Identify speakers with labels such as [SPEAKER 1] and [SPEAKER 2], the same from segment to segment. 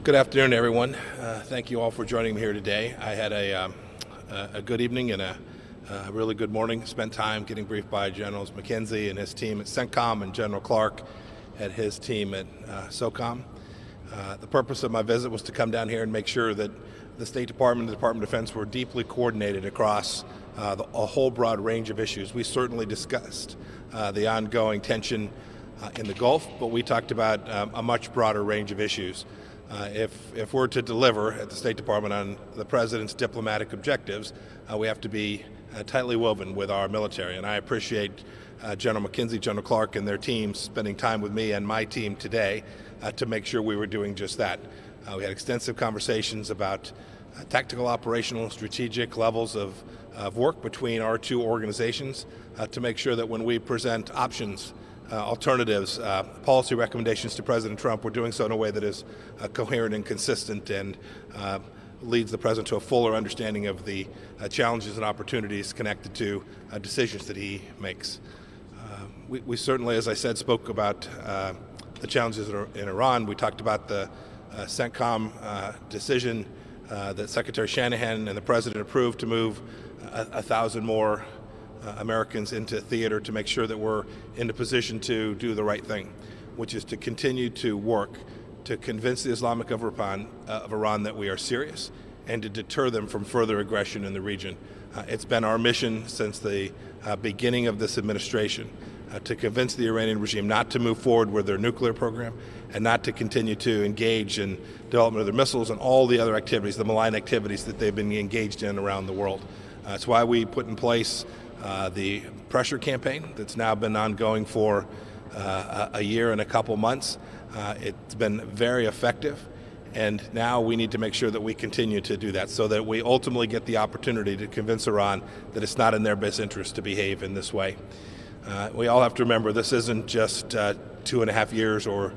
[SPEAKER 1] Good afternoon, everyone. Thank you all for joining me here today. I had a good evening and a really good morning. Spent time getting briefed by Generals McKenzie and his team at CENTCOM and General Clark at his team at SOCOM. The purpose of my visit was to come down here and make sure that the State Department and the Department of Defense were deeply coordinated across a whole broad range of issues. We certainly discussed the ongoing tension in the Gulf, but we talked about a much broader range of issues. If we're to deliver at the State Department on the President's diplomatic objectives, we have to be tightly woven with our military. And I appreciate General McKenzie, General Clark, and their teams spending time with me and my team today to make sure we were doing just that. We had extensive conversations about tactical, operational, strategic levels of work between our two organizations to make sure that when we present options, alternatives, policy recommendations to President Trump, we're doing so in a way that is coherent and consistent and leads the President to a fuller understanding of the challenges and opportunities connected to decisions that he makes. We certainly, as I said, spoke about the challenges in Iran. We talked about the CENTCOM decision that Secretary Shanahan and the President approved to move 1,000 more Americans into theater to make sure that we're in a position to do the right thing, which is to continue to work to convince the Islamic of Iran that we are serious and to deter them from further aggression in the region. It's been our mission since the beginning of this administration to convince the Iranian regime not to move forward with their nuclear program and not to continue to engage in development of their missiles and all the other activities, the malign activities that they've been engaged in around the world. That's why we put in place the pressure campaign that's now been ongoing for a year and a couple months. It's been very effective, and now we need to make sure that we continue to do that so that we ultimately get the opportunity to convince Iran that it's not in their best interest to behave in this way. We all have to remember this isn't just 2.5 years or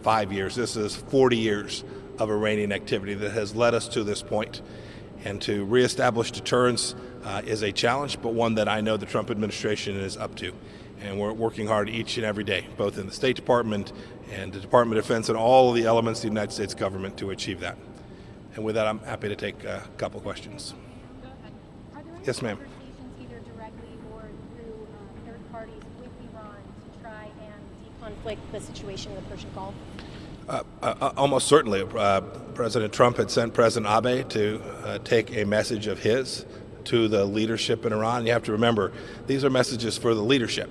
[SPEAKER 1] 5 years. This is 40 years of Iranian activity that has led us to this point. And to reestablish deterrence is a challenge, but one that I know the Trump administration is up to. And we're working hard each and every day, both in the State Department and the Department of Defense and all of the elements of the United States government to achieve that. And with that, I'm happy to take a couple questions.
[SPEAKER 2] Go ahead. Are there any
[SPEAKER 1] Yes, ma'am.
[SPEAKER 2] conversations either directly or through third parties with Iran to try and deconflict the situation in the Persian Gulf?
[SPEAKER 1] Almost certainly. President Trump had sent President Abe to take a message of his to the leadership in Iran. You have to remember, these are messages for the leadership.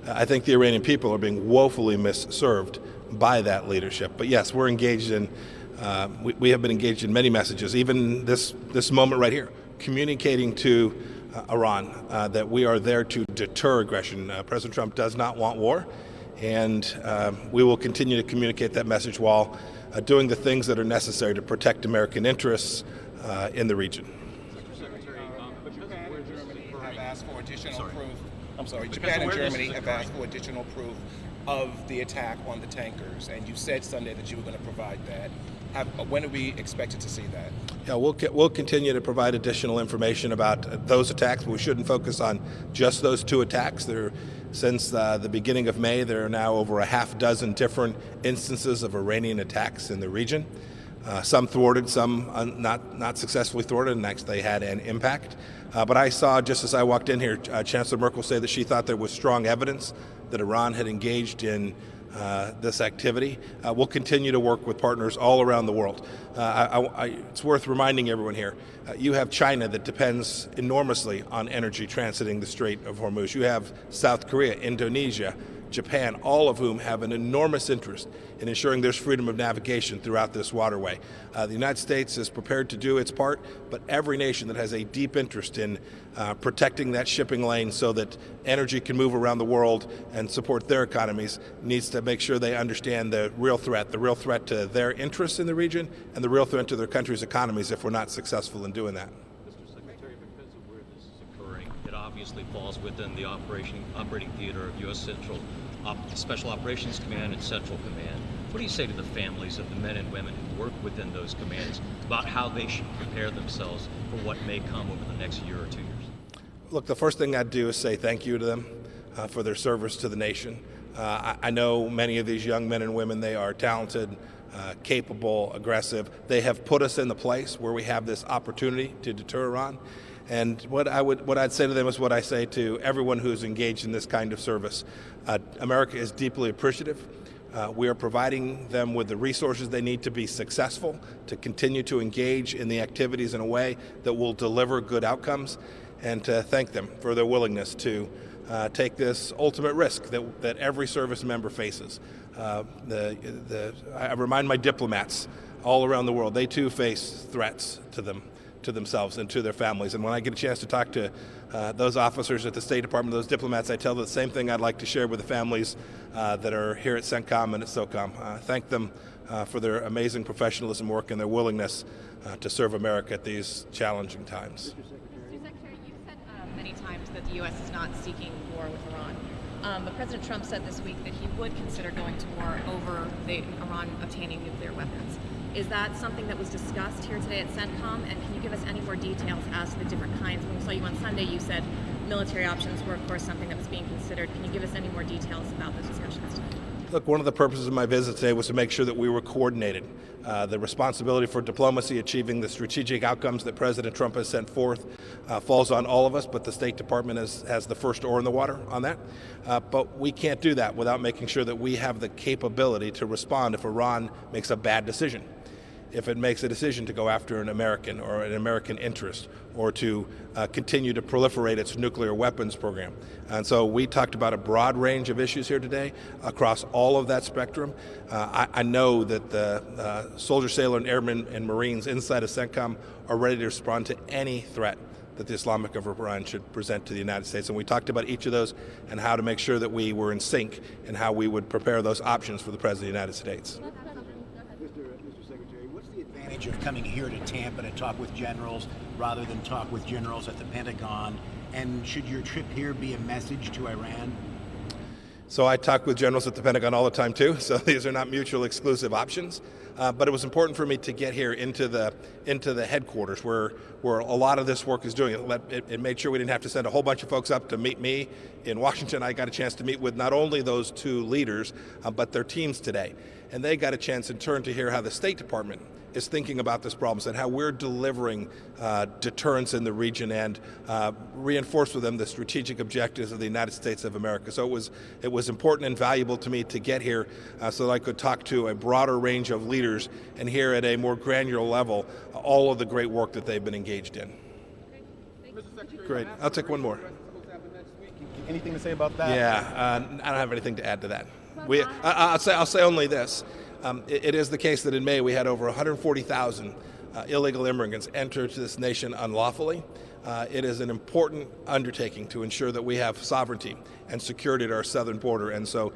[SPEAKER 1] I think the Iranian people are being woefully misserved by that leadership. But yes, we're engaged in, we have been engaged in many messages, even this moment right here, communicating to Iran that we are there to deter aggression. President Trump does not want war. And we will continue to communicate that message while doing the things that are necessary to protect American interests in the region.
[SPEAKER 3] Japan and Germany have asked for additional proof of the attack on the tankers, and you said Sunday that you were going to provide that. When are we expected to see that?
[SPEAKER 1] Yeah, we'll continue to provide additional information about those attacks, but we shouldn't focus on just those two attacks. Since the beginning of May, there are now over a half dozen different instances of Iranian attacks in the region. Some thwarted, some not successfully thwarted, and actually they had an impact. But I saw, just as I walked in here, Chancellor Merkel say that she thought there was strong evidence that Iran had engaged in this activity. We'll continue to work with partners all around the world. It's worth reminding everyone here, you have China that depends enormously on energy transiting the Strait of Hormuz. You have South Korea, Indonesia, Japan, all of whom have an enormous interest in ensuring there's freedom of navigation throughout this waterway. The United States is prepared to do its part, but every nation that has a deep interest in protecting that shipping lane so that energy can move around the world and support their economies needs to make sure they understand the real threat to their interests in the region and the real threat to their country's economies if we're not successful in doing that.
[SPEAKER 4] Mr. Secretary, because of where this is occurring, it obviously falls within the operating theater of U.S. Special Operations Command and Central Command. What do you say to the families of the men and women who work within those commands about how they should prepare themselves for what may come over the next year or 2 years?
[SPEAKER 1] Look, the first thing I'd do is say thank you to them. for their service to the nation. I know many of these young men and women. They are talented, capable, aggressive. They have put us in the place where we have this opportunity to deter Iran. And what I'd say to them is what I say to everyone who's engaged in this kind of service. America is deeply appreciative. We are providing them with the resources they need to be successful, to continue to engage in the activities in a way that will deliver good outcomes, and to thank them for their willingness to take this ultimate risk that every service member faces. I remind my diplomats all around the world, they too face threats to themselves and to their families. And when I get a chance to talk to those officers at the State Department, those diplomats, I tell them the same thing I'd like to share with the families that are here at CENTCOM and at SOCOM. Thank them for their amazing professionalism work and their willingness to serve America at these challenging times.
[SPEAKER 5] Mr. Secretary, you've said many times that the U.S. is not seeking war with Iran. But President Trump said this week that he would consider going to war over Iran obtaining nuclear weapons. Is that something that was discussed here today at CENTCOM? And can you give us any more details as to the different kinds? When we saw you on Sunday, you said military options were, of course, something that was being considered. Can you give us any more details about those discussions today?
[SPEAKER 1] Look, one of the purposes of my visit today was to make sure that we were coordinated. The responsibility for diplomacy, achieving the strategic outcomes that President Trump has sent forth, falls on all of us, but the State Department has the first oar in the water on that. But we can't do that without making sure that we have the capability to respond if Iran makes a bad decision. If it makes a decision to go after an American or an American interest, or to continue to proliferate its nuclear weapons program. And so we talked about a broad range of issues here today across all of that spectrum. I know that the soldier, sailor, and airmen and Marines inside of CENTCOM are ready to respond to any threat that the Islamic government of Iran should present to the United States. And we talked about each of those and how to make sure that we were in sync and how we would prepare those options for the President of the United States.
[SPEAKER 6] Of coming here to Tampa to talk with generals rather than talk with generals at the Pentagon? And should your trip here be a message to Iran?
[SPEAKER 1] So I talk with generals at the Pentagon all the time too, so these are not mutually exclusive options. But it was important for me to get here into the headquarters where a lot of this work is doing. It made sure we didn't have to send a whole bunch of folks up to meet me in Washington. I got a chance to meet with not only those two leaders, but their teams today. And they got a chance in turn to hear how the State Department is thinking about this problem and how we're delivering deterrence in the region and reinforce with them the strategic objectives of the United States of America. So it was important and valuable to me to get here so that I could talk to a broader range of leaders and hear at a more granular level all of the great work that they've been engaged in. Great. I'll take one more.
[SPEAKER 7] Anything to say about that?
[SPEAKER 1] Yeah, I don't have anything to add to that. I'll say only this. It is the case that in May we had over 140,000 illegal immigrants enter to this nation unlawfully. It is an important undertaking to ensure that we have sovereignty and security at our southern border. And so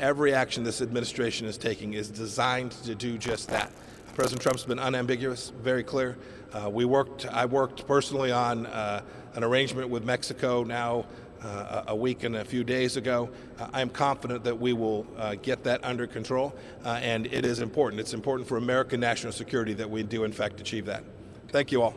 [SPEAKER 1] every action this administration is taking is designed to do just that. President Trump's been unambiguous, very clear. I worked personally on an arrangement with Mexico now a week and a few days ago. I am confident that we will get that under control, and it is important. It's important for American national security that we do, in fact, achieve that. Thank you all.